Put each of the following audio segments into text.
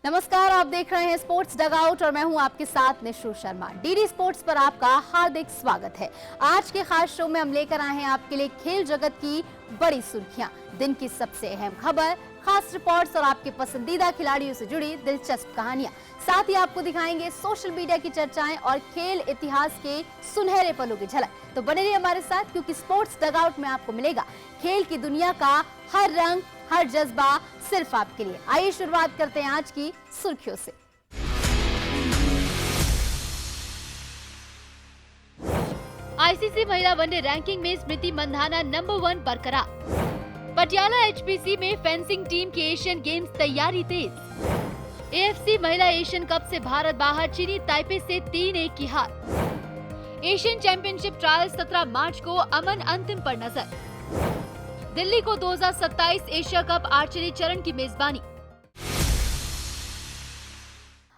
नमस्कार, आप देख रहे हैं स्पोर्ट्स डगआउट और मैं हूं आपके साथ निशु शर्मा। डीडी स्पोर्ट्स पर आपका हार्दिक स्वागत है। आज के खास शो में हम लेकर आए हैं आपके लिए खेल जगत की बड़ी सुर्खियां, दिन की सबसे अहम खबर, खास रिपोर्ट्स और आपके पसंदीदा खिलाड़ियों से जुड़ी दिलचस्प कहानियां। साथ ही आपको दिखाएंगे सोशल मीडिया की चर्चाएं और खेल इतिहास के सुनहरे पलों की झलक। तो बने रहिए हमारे साथ, क्योंकि स्पोर्ट्स डगआउट में आपको मिलेगा खेल की दुनिया का हर रंग, हर जज्बा सिर्फ आपके लिए। आइए शुरुआत करते हैं आज की सुर्खियों से। आईसीसी महिला वनडे रैंकिंग में स्मृति मंधाना नंबर 1 बरकरार। पटियाला एचपीसी में फेंसिंग टीम की एशियन गेम्स तैयारी तेज। एएफसी महिला एशियन कप से भारत बाहर, चीनी ताइपे से 3-1 की हार। एशियन चैंपियनशिप ट्रायल 17 मार्च को, अमन अंतिम पर नजर। दिल्ली को 2027 एशिया कप आर्चरी चरण की मेजबानी।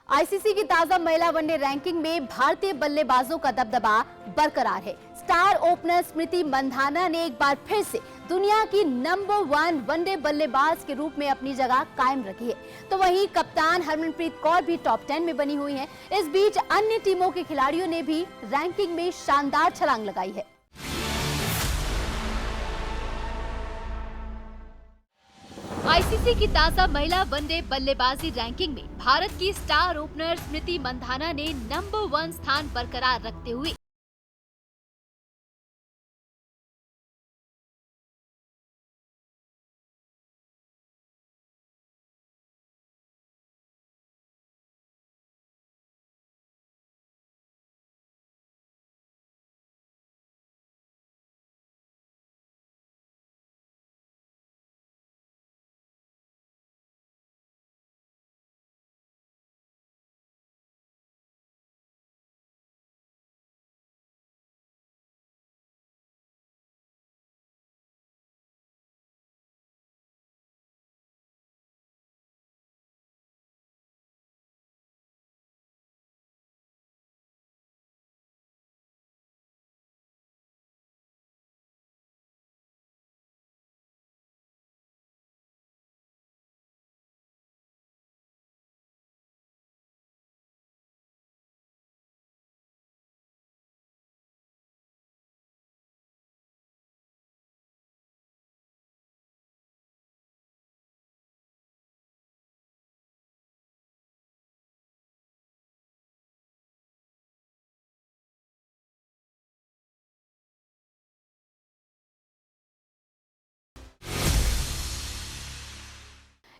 आईसीसी की ताजा महिला वनडे रैंकिंग में भारतीय बल्लेबाजों का दबदबा बरकरार है। स्टार ओपनर स्मृति मंधाना ने एक बार फिर से दुनिया की नंबर 1 वनडे बल्लेबाज के रूप में अपनी जगह कायम रखी है। तो वहीं कप्तान हरमनप्रीत कौर भी टॉप 10 में बनी हुई हैं। इस बीच अन्य टीमों के खिलाड़ियों ने भी रैंकिंग में शानदार छलांग लगाई है। आईसीसी की ताजा महिला वनडे बल्लेबाजी रैंकिंग में भारत की स्टार ओपनर स्मृति मंधाना ने नंबर 1 स्थान बरकरार रखते हुए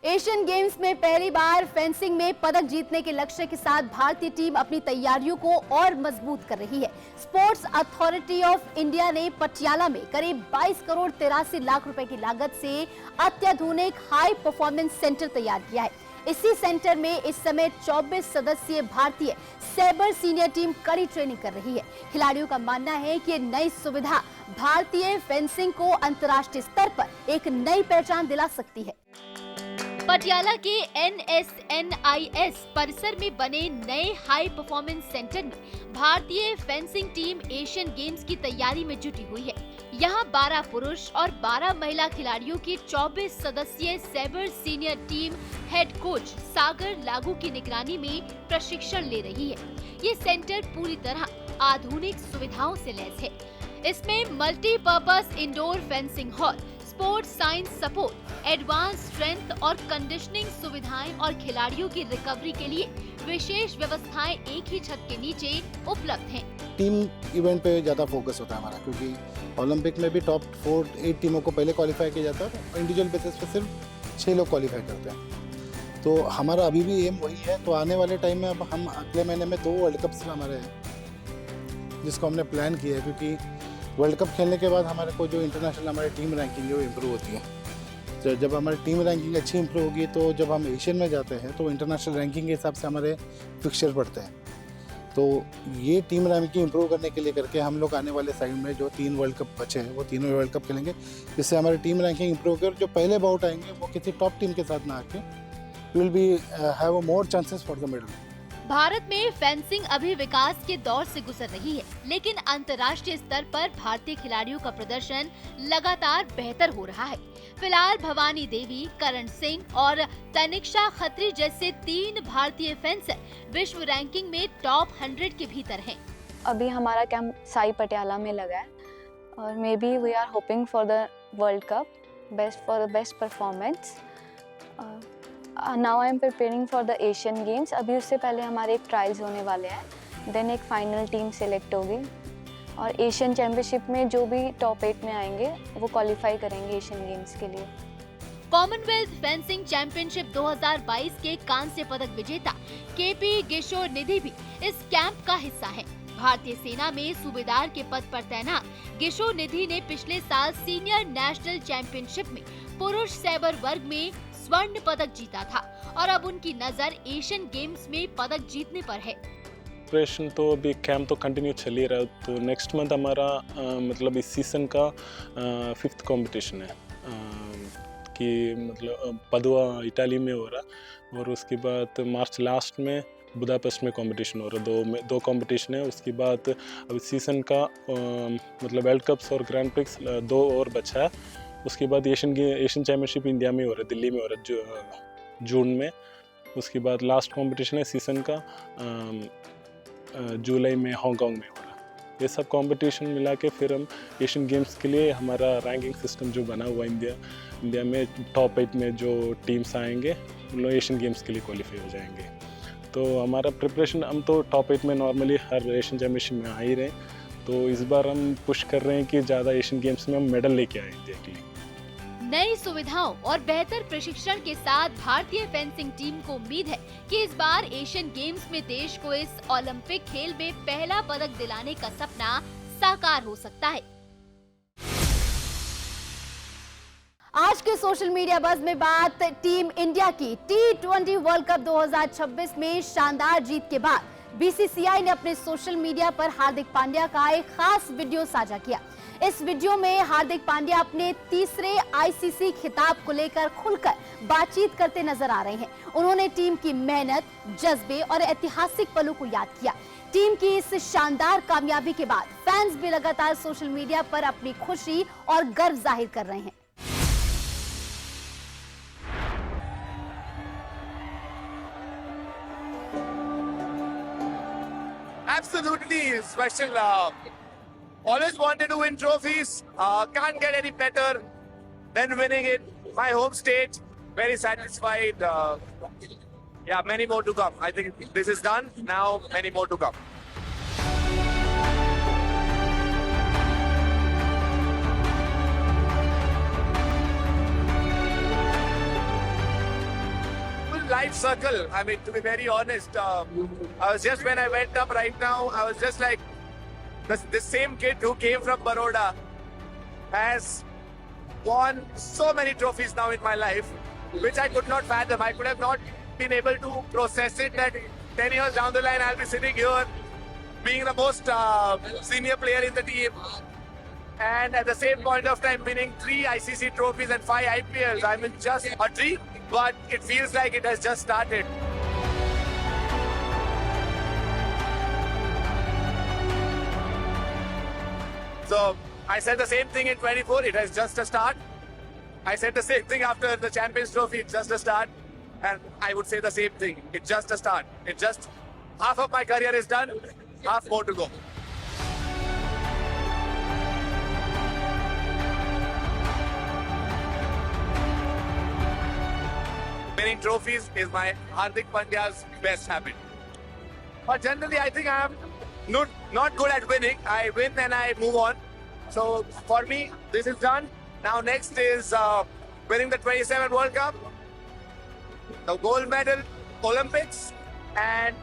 एशियन गेम्स में पहली बार फेंसिंग में पदक जीतने के लक्ष्य के साथ भारतीय टीम अपनी तैयारियों को और मजबूत कर रही है। स्पोर्ट्स अथॉरिटी ऑफ इंडिया ने पटियाला में करीब 22 करोड़ 83 लाख रुपए की लागत से अत्याधुनिक हाई परफॉर्मेंस सेंटर तैयार किया है। इसी सेंटर में इस समय 24 सदस्यीय भारतीय सैबर सीनियर टीम कड़ी ट्रेनिंग कर रही है। खिलाड़ियों का मानना है कि ये नई सुविधा भारतीय फेंसिंग को अंतर्राष्ट्रीय स्तर पर एक नई पहचान दिला सकती है। पटियाला के NSNIS परिसर में बने नए हाई परफॉर्मेंस सेंटर में भारतीय फेंसिंग टीम एशियन गेम्स की तैयारी में जुटी हुई है। यहाँ 12 पुरुष और 12 महिला खिलाड़ियों की 24 सदस्यीय sabre senior team head coach Sagar Lagu की निगरानी में प्रशिक्षण ले रही है। ये सेंटर पूरी तरह आधुनिक सुविधाओं से लैस है। इसमें multipurpose indoor fencing hall, sports science support, advance strength और कंडीशनिंग सुविधाएं और खिलाड़ियों की रिकवरी के लिए विशेष व्यवस्थाएं एक ही छत के नीचे उपलब्ध हैं। टीम इवेंट पे ज़्यादा फोकस होता है हमारा, क्योंकि ओलंपिक में भी टॉप 4-8 टीमों को पहले क्वालिफाई किया जाता है। इंडिविजुअल बेसिस पे सिर्फ 6 लोग क्वालिफाई करते हैं। तो हमारा अभी भी एम वही है। तो आने वाले टाइम में अब हम अगले महीने में 2 वर्ल्ड कप्स हमारे हैं, जिसको हमने प्लान किया है, क्योंकि वर्ल्ड कप खेलने के बाद हमारे को जो इंटरनेशनल हमारी टीम रैंकिंग है वो इम्प्रूव होती है। तो जब हमारी टीम रैंकिंग अच्छी इम्प्रूव होगी तो जब हम एशियन में जाते हैं तो इंटरनेशनल रैंकिंग के हिसाब से हमारे फिक्सचर बढ़ते हैं। तो ये टीम रैंकिंग इम्प्रूव करने के लिए करके हम लोग आने वाले साइड में जो 3 वर्ल्ड कप बचे हैं वो तीनों वर्ल्ड कप खेलेंगे, जिससे हमारी टीम रैंकिंग इम्प्रूव कर जो पहले बाउट आएंगे वो किसी टॉप टीम के साथ ना आके will be have more chances for the medal. Bharat में फेंसिंग अभी विकास के दौर से गुजर रही है, लेकिन अंतर्राष्ट्रीय स्तर पर भारतीय खिलाड़ियों का प्रदर्शन लगातार बेहतर हो रहा है। फिलहाल भवानी देवी, करण सिंह और तनिक्षा खत्री जैसे 3 भारतीय फेंसर विश्व रैंकिंग में टॉप 100 के भीतर हैं। अभी हमारा कैंप साई पटियाला में लगा है और maybe we are hoping for the world cup for the best performance. Now I am preparing for the Asian games. अभी उससे पहले हमारे एक ट्रायल्स होने वाले हैं, देन एक फाइनल टीम सेलेक्ट होगी और एशियन चैम्पियनशिप में जो भी टॉप 8 में आएंगे वो क्वालिफाई करेंगे एशियन गेम्स के लिए। कॉमनवेल्थ फेंसिंग चैंपियनशिप 2022 के कांस्य पदक विजेता केपी गिशोर निधि भी इस कैंप का हिस्सा है। भारतीय सेना में सूबेदार के पद पर तैनात गिशोर निधि ने पिछले साल सीनियर नेशनल चैंपियनशिप में पुरुष सैबर वर्ग में स्वर्ण पदक जीता था और अब उनकी नजर एशियन गेम्स में पदक जीतने पर है। प्रिपरेशन तो अभी कैंप तो कंटिन्यू चल ही रहा है, तो नेक्स्ट मंथ हमारा मतलब इस सीज़न का 5th कंपटीशन है कि मतलब पदुआ इटाली में हो रहा और उसके बाद मार्च लास्ट में बुदापेस्ट में कंपटीशन हो रहा। दो कंपटीशन है। उसके बाद अब सीज़न का मतलब वर्ल्ड कप्स और ग्रैंड प्रिक्स 2 और बचा है। उसके बाद एशियन चैम्पियनशिप इंडिया में हो रहा है, दिल्ली में हो रहा है जून में। उसके बाद लास्ट कंपटीशन है सीज़न का जुलाई में हांगकांग में हो रहा है। ये सब कंपटीशन मिला के फिर हम एशियन गेम्स के लिए हमारा रैंकिंग सिस्टम जो बना हुआ इंडिया में टॉप 8 में जो टीम्स आएंगे उन लोग एशियन गेम्स के लिए क्वालिफाई हो जाएंगे। तो हमारा प्रिपरेशन, हम तो टॉप 8 में नॉर्मली हर एशियन चैम्पियनशिप में आ ही रहे, तो इस बार हम पुश कर रहे हैं कि ज़्यादा एशियन गेम्स में हम मेडल लेके आए इंडिया के लिए। नई सुविधाओं और बेहतर प्रशिक्षण के साथ भारतीय फेंसिंग टीम को उम्मीद है कि इस बार एशियन गेम्स में देश को इस ओलंपिक खेल में पहला पदक दिलाने का सपना साकार हो सकता है। आज के सोशल मीडिया बज़ में बात टीम इंडिया की T20 वर्ल्ड कप 2026 में शानदार जीत के बाद बीसीसीआई ने अपने सोशल मीडिया पर हार्दिक पांड्या का एक खास वीडियो साझा किया। इस वीडियो में हार्दिक पांड्या अपने तीसरे आईसीसी खिताब को लेकर खुलकर बातचीत करते नजर आ रहे हैं। उन्होंने टीम की मेहनत, जज्बे और ऐतिहासिक पलों को याद किया। टीम की इस शानदार कामयाबी के बाद फैंस भी लगातार सोशल मीडिया पर अपनी खुशी और गर्व जाहिर कर रहे हैं। Absolutely special. Always wanted to win trophies. Can't get any better than winning it. My home state. Very satisfied. Yeah, many more to come. I think this is done. Now many more to come. Life circle. I mean, to be very honest, I was just, when I went up right now, I was just like, the same kid who came from Baroda has won so many trophies now in my life, which I could not fathom. I could have not been able to process it that 10 years down the line, I'll be sitting here being the most senior player in the team. And at the same point of time, winning 3 ICC trophies and 5 IPLs. I mean, just a dream, but it feels like it has just started. So I said the same thing in 24. It has just a start. I said the same thing after the Champions Trophy. It's just a start, and I would say the same thing. It's just a start. It's just half of my career is done. Half more to go. Winning trophies is my Hardik Pandya's best habit. But generally, I think I am not good at winning. I win and I move on. So for me, this is done. Now next is winning the 27 World Cup, the gold medal, Olympics, and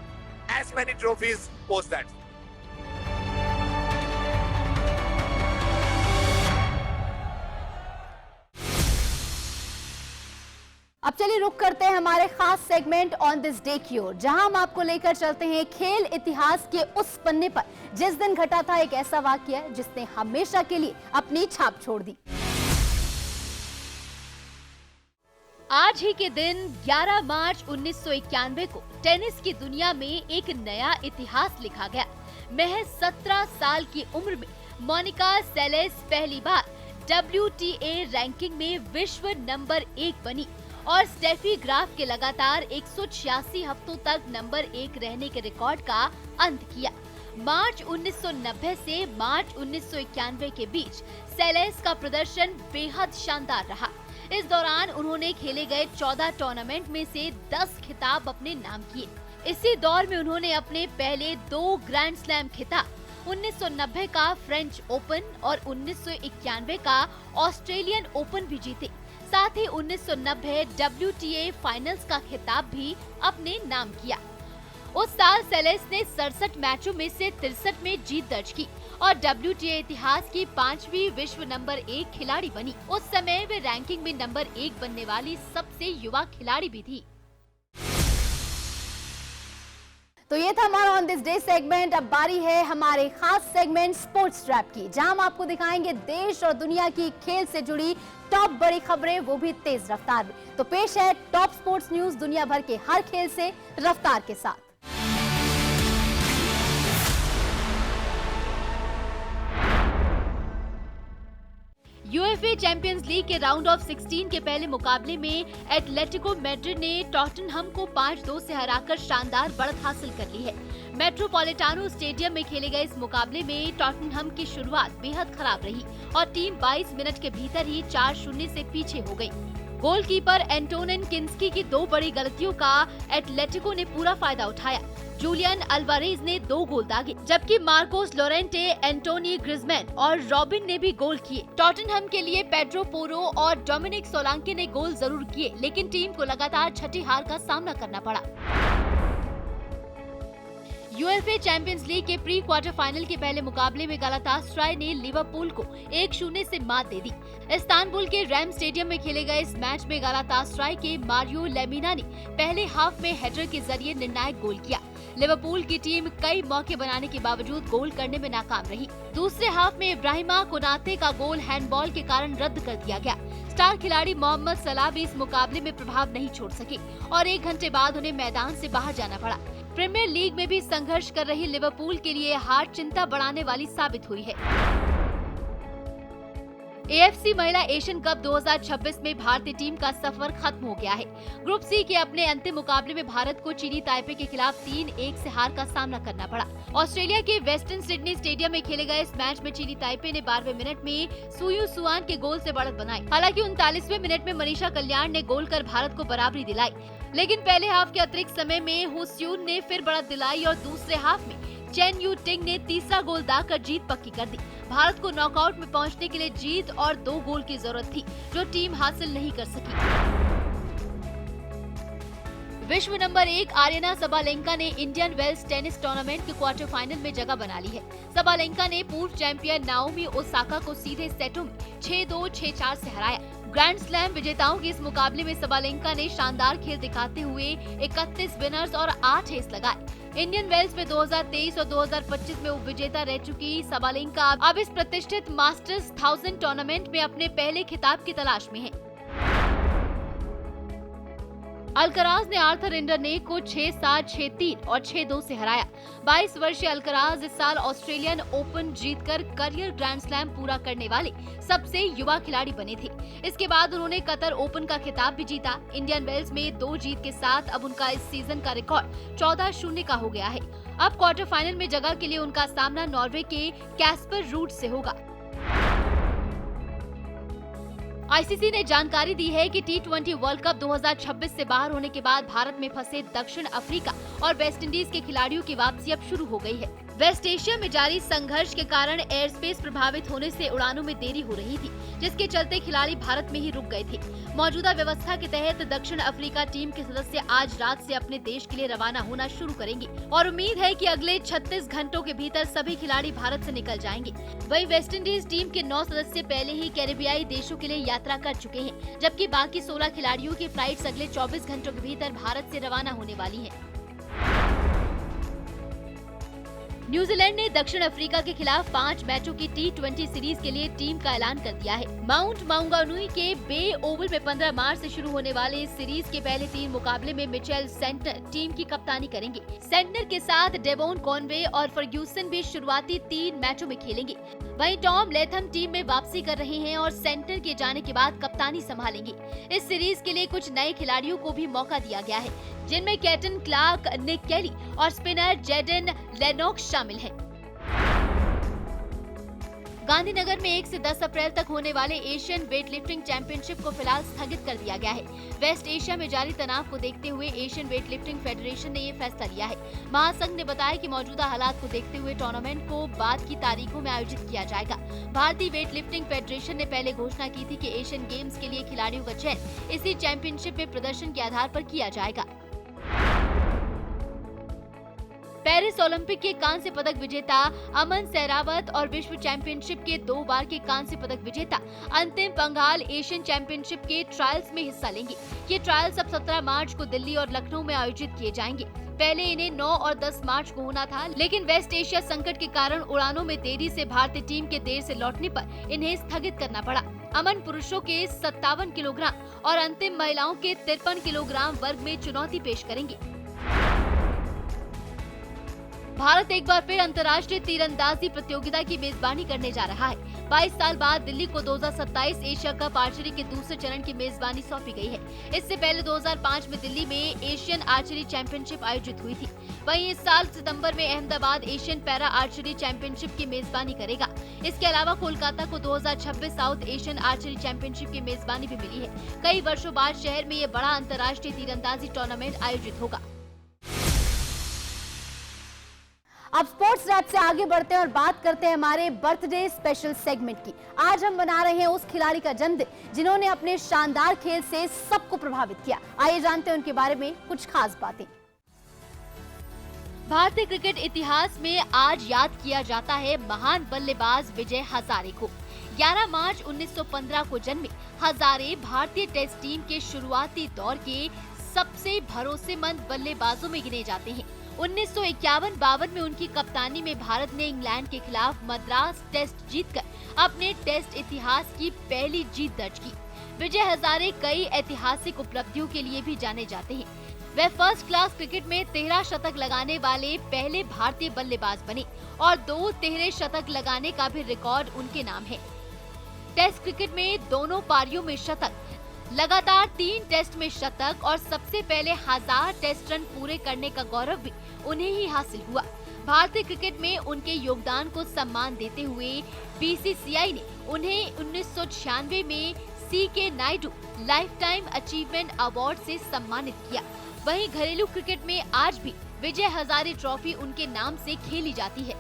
as many trophies post that. अब चलिए रुक करते हैं हमारे खास segment on this day की ओर, जहां हम आपको लेकर चलते हैं खेल इतिहास के उस पन्ने पर जिस दिन घटा था एक ऐसा वाकया जिसने हमेशा के लिए अपनी छाप छोड़ दी। आज ही के दिन 11 मार्च 1991 को टेनिस की दुनिया में एक नया इतिहास लिखा गया। महज 17 साल की उम्र में मोनिका सेलेस पहली बार WTA रैंकिंग में विश्व नंबर 1 बनी और स्टेफी ग्राफ के लगातार 186 हफ्तों तक नंबर 1 रहने के रिकॉर्ड का अंत किया। मार्च 1990 से मार्च 1991 के बीच सेलेस का प्रदर्शन बेहद शानदार रहा। इस दौरान उन्होंने खेले गए 14 टूर्नामेंट में से 10 खिताब अपने नाम किए। इसी दौर में उन्होंने अपने पहले 2 ग्रैंड स्लैम खिताब 1990 का फ्रेंच ओपन और 1991 का ऑस्ट्रेलियन ओपन भी जीते। साथ ही 1990 WTA फाइनल्स का खिताब भी अपने नाम किया। उस साल सेलेस ने 67 मैचों में से 63 में जीत दर्ज की और WTA इतिहास की 5वीं विश्व नंबर 1 खिलाड़ी बनी। उस समय वे रैंकिंग में नंबर 1 बनने वाली सबसे युवा खिलाड़ी भी थी। तो ये था हमारा ऑन दिस डे सेगमेंट। अब बारी है हमारे खास सेगमेंट स्पोर्ट्स ट्रैप की, जहां हम आपको दिखाएंगे देश और दुनिया की खेल से जुड़ी टॉप बड़ी खबरें, वो भी तेज रफ्तार में। तो पेश है टॉप स्पोर्ट्स न्यूज दुनिया भर के हर खेल से रफ्तार के साथ। यूएफए चैंपियंस लीग के राउंड ऑफ 16 के पहले मुकाबले में एटलेटिको मैड्रिड ने टॉटनहम को 5-2 से हराकर शानदार बढ़त हासिल कर ली है। मेट्रोपॉलिटानो स्टेडियम में खेले गए इस मुकाबले में टॉटनहम की शुरुआत बेहद खराब रही और टीम 22 मिनट के भीतर ही 4-0 से पीछे हो गई। गोलकीपर एंटोनिन किंस्की की 2 बड़ी गलतियों का एटलेटिको ने पूरा फायदा उठाया। जूलियन अल्वारेज ने 2 गोल दागे, जबकि मार्कोस लोरेंटे, एंटोनी ग्रिजमैन और रॉबिन ने भी गोल किए। टॉटनहम के लिए पेड्रो पोरो और डोमिनिक सोलांके ने गोल जरूर किए, लेकिन टीम को लगातार छठी हार का सामना करना पड़ा। यूएफए चैंपियंस लीग के प्री क्वार्टर फाइनल के पहले मुकाबले में गलातासराय ने लिवरपूल को 1-0 से मात दे दी। इस्तांबुल के रैम स्टेडियम में खेले गए इस मैच में गलातासराय के मारियो लेमिना ने पहले हाफ में हेडर के जरिए निर्णायक गोल किया। लिवरपूल की टीम कई मौके बनाने के बावजूद गोल करने में नाकाम रही। दूसरे हाफ में इब्राहिमा कोनाते का गोल हैंडबॉल के कारण रद्द कर दिया गया। स्टार खिलाड़ी मोहम्मद सलाह भी इस मुकाबले में प्रभाव नहीं छोड़ सके और 1 घंटे बाद उन्हें मैदान से बाहर जाना पड़ा। प्रीमियर लीग में भी संघर्ष कर रही लिवरपूल के लिए हार चिंता बढ़ाने वाली साबित हुई है। AFC महिला एशियन कप 2026 में भारतीय टीम का सफर खत्म हो गया है। ग्रुप सी के अपने अंतिम मुकाबले में भारत को चीनी ताइपे के खिलाफ 3-1 से हार का सामना करना पड़ा। ऑस्ट्रेलिया के वेस्टर्न सिडनी स्टेडियम में खेले गए इस मैच में चीनी ताइपे ने 12वें मिनट में सुयू सुआन के गोल से बढ़त बनाई। हालांकि 39वें मिनट में मनीषा कल्याण ने गोल कर भारत को बराबरी दिलाई, लेकिन पहले हाफ के अतिरिक्त समय में हुस्यून ने फिर बढ़त दिलाई और दूसरे हाफ में चेन यू टिंग ने तीसरा गोल दागकर जीत पक्की कर दी। भारत को नॉकआउट में पहुंचने के लिए जीत और 2 गोल की जरूरत थी, जो टीम हासिल नहीं कर सकी। विश्व नंबर 1 आर्यना सबालेंका ने इंडियन वेल्स टेनिस टूर्नामेंट के क्वार्टर फाइनल में जगह बना ली है। सबालेंका ने पूर्व चैंपियन नाओमी ओसाका को सीधे सेटों में 6-2, 6-4 से हराया। ग्रैंड स्लैम विजेताओं के इस मुकाबले में सबालेंका ने शानदार खेल दिखाते हुए 31 विनर्स और 8 एस लगाए। इंडियन वेल्स में 2023 और 2025 में उपविजेता रह चुकी सबालेंका अब इस प्रतिष्ठित मास्टर्स 1000 टूर्नामेंट में अपने पहले खिताब की तलाश में है। अल्कराज ने आर्थर रिंडरनेक को 6-7, 6-3 और 6-2 से हराया। 22 वर्षीय अल्कराज इस साल ऑस्ट्रेलियन ओपन जीतकर करियर ग्रैंड स्लैम पूरा करने वाले सबसे युवा खिलाड़ी बने थे। इसके बाद उन्होंने कतर ओपन का खिताब भी जीता। इंडियन वेल्स में 2 जीत के साथ अब उनका इस सीजन का रिकॉर्ड 14-0 का हो गया है। अब क्वार्टर फाइनल में जगह के लिए उनका सामना नॉर्वे के कैस्पर रूट से होगा। आईसीसी ने जानकारी दी है कि T20 वर्ल्ड कप 2026 से बाहर होने के बाद भारत में फंसे दक्षिण अफ्रीका और वेस्ट इंडीज के खिलाड़ियों की वापसी अब शुरू हो गई है। वेस्ट एशिया में जारी संघर्ष के कारण एयर स्पेस प्रभावित होने से उड़ानों में देरी हो रही थी, जिसके चलते खिलाड़ी भारत में ही रुक गए थे। मौजूदा व्यवस्था के तहत दक्षिण अफ्रीका टीम के सदस्य आज रात से अपने देश के लिए रवाना होना शुरू करेंगे और उम्मीद है कि अगले 36 घंटों के भीतर सभी खिलाड़ी भारत से निकल जाएंगे। वहीं वेस्ट इंडीज टीम के 9 सदस्य पहले ही कैरेबियाई देशों के लिए यात्रा कर चुके हैं, जबकि बाकी 16 खिलाड़ियों की फ्लाइट्स अगले 24 घंटों के भीतर भारत से रवाना होने वाली है। न्यूजीलैंड ने दक्षिण अफ्रीका के खिलाफ 5 मैचों की T20 सीरीज के लिए टीम का ऐलान कर दिया है। माउंट माउंगानुई के बे ओवल में 15 मार्च से शुरू होने वाले इस सीरीज के पहले 3 मुकाबले में मिचेल सेंटनर टीम की कप्तानी करेंगे। सेंटनर के साथ डेवोन कॉनवे और फर्ग्यूसन भी शुरुआती 3 मैचों में खेलेंगे। वहीं टॉम लेथम टीम में वापसी कर रहे हैं और सेंटर के जाने के बाद कप्तानी संभालेंगे। इस सीरीज के लिए कुछ नए खिलाड़ियों को भी मौका दिया गया है, जिनमें कैटन क्लार्क, निक केली और स्पिनर जेडन लेनॉक्स शामिल हैं। गांधीनगर में 1 से 10 अप्रैल तक होने वाले एशियन वेटलिफ्टिंग चैंपियनशिप को फिलहाल स्थगित कर दिया गया है। वेस्ट एशिया में जारी तनाव को देखते हुए एशियन वेटलिफ्टिंग फेडरेशन ने ये फैसला लिया है। महासंघ ने बताया कि मौजूदा हालात को देखते हुए टूर्नामेंट को बाद की तारीखों में आयोजित किया जाएगा। भारतीय वेटलिफ्टिंग फेडरेशन ने पहले घोषणा की थी कि एशियन गेम्स के लिए खिलाड़ियों का चयन इसी चैंपियनशिप में प्रदर्शन के आधार पर किया जाएगा। पेरिस ओलंपिक के कांस्य पदक विजेता अमन सहरावत और विश्व चैंपियनशिप के 2 बार के कांस्य पदक विजेता अंतिम पंघाल एशियन चैंपियनशिप के ट्रायल्स में हिस्सा लेंगे। ये ट्रायल्स अब 17 मार्च को दिल्ली और लखनऊ में आयोजित किए जाएंगे। पहले इन्हें 9 और 10 मार्च को होना था, लेकिन वेस्ट एशिया संकट के कारण उड़ानों में देरी से भारतीय टीम के देर से लौटने पर इन्हें स्थगित करना पड़ा। अमन पुरुषों के 57 किलोग्राम और अंतिम महिलाओं के 53 किलोग्राम वर्ग में चुनौती पेश करेंगे। भारत एक बार फिर अंतर्राष्ट्रीय तीरंदाजी प्रतियोगिता की मेजबानी करने जा रहा है। 22 साल बाद दिल्ली को 2027 एशिया कप आर्चरी के दूसरे चरण की मेजबानी सौंपी गई है। इससे पहले 2005 में दिल्ली में एशियन आर्चरी चैंपियनशिप आयोजित हुई थी। वहीं इस साल सितंबर में Ahmedabad Asian para archery championship की मेजबानी करेगा। इसके अलावा कोलकाता को 2026 साउथ एशियन आर्चरी चैंपियनशिप की मेजबानी भी मिली है। कई वर्षों बाद शहर में ये बड़ा अंतर्राष्ट्रीय तीरंदाजी टूर्नामेंट आयोजित होगा। अब स्पोर्ट्स रैप से आगे बढ़ते हैं और बात करते हैं हमारे बर्थडे स्पेशल सेगमेंट की। आज हम मना रहे हैं उस खिलाड़ी का जन्मदिन जिन्होंने अपने शानदार खेल से सबको प्रभावित किया। आइए जानते हैं उनके बारे में कुछ खास बातें। भारतीय क्रिकेट इतिहास में आज याद किया जाता है महान बल्लेबाज विजय हजारे को। 11 मार्च 1915 को जन्मे हजारे भारतीय टेस्ट टीम के शुरुआती दौर के सबसे भरोसेमंद बल्लेबाजों में गिने जाते हैं। 1951-52 में उनकी कप्तानी में भारत ने इंग्लैंड के खिलाफ मद्रास टेस्ट जीतकर अपने टेस्ट इतिहास की पहली जीत दर्ज की। विजय हजारे कई ऐतिहासिक उपलब्धियों के लिए भी जाने जाते हैं। वे फर्स्ट क्लास क्रिकेट में 13 शतक लगाने वाले पहले भारतीय बल्लेबाज बने और 2 तिहरे शतक लगाने का भी रिकॉर्ड उनके नाम है। टेस्ट क्रिकेट में दोनों पारियों में शतक, लगातार 3 टेस्ट में शतक और सबसे पहले 1000 टेस्ट रन पूरे करने का गौरव भी उन्हें ही हासिल हुआ। भारतीय क्रिकेट में उनके योगदान को सम्मान देते हुए बीसीसीआई ने उन्हें 1996 में CK Nayudu lifetime achievement award से सम्मानित किया। वहीं घरेलू क्रिकेट में आज भी विजय हजारे ट्रॉफी उनके नाम से खेली जाती है।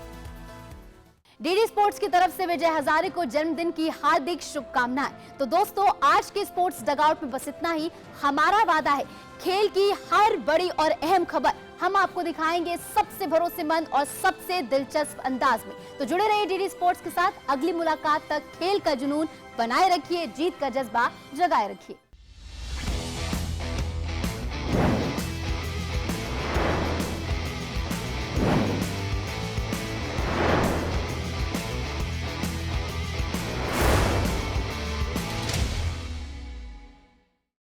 डीडी स्पोर्ट्स की तरफ से विजय हजारे को जन्मदिन की हार्दिक शुभकामनाएं। तो दोस्तों, आज के स्पोर्ट्स डगआउट में बस इतना ही। हमारा वादा है खेल की हर बड़ी और अहम खबर हम आपको दिखाएंगे सबसे भरोसेमंद और सबसे दिलचस्प अंदाज में। तो जुड़े रहिए डीडी स्पोर्ट्स के साथ। अगली मुलाकात तक खेल का जुनून बनाए रखिए, जीत का जज्बा जगाए रखिए।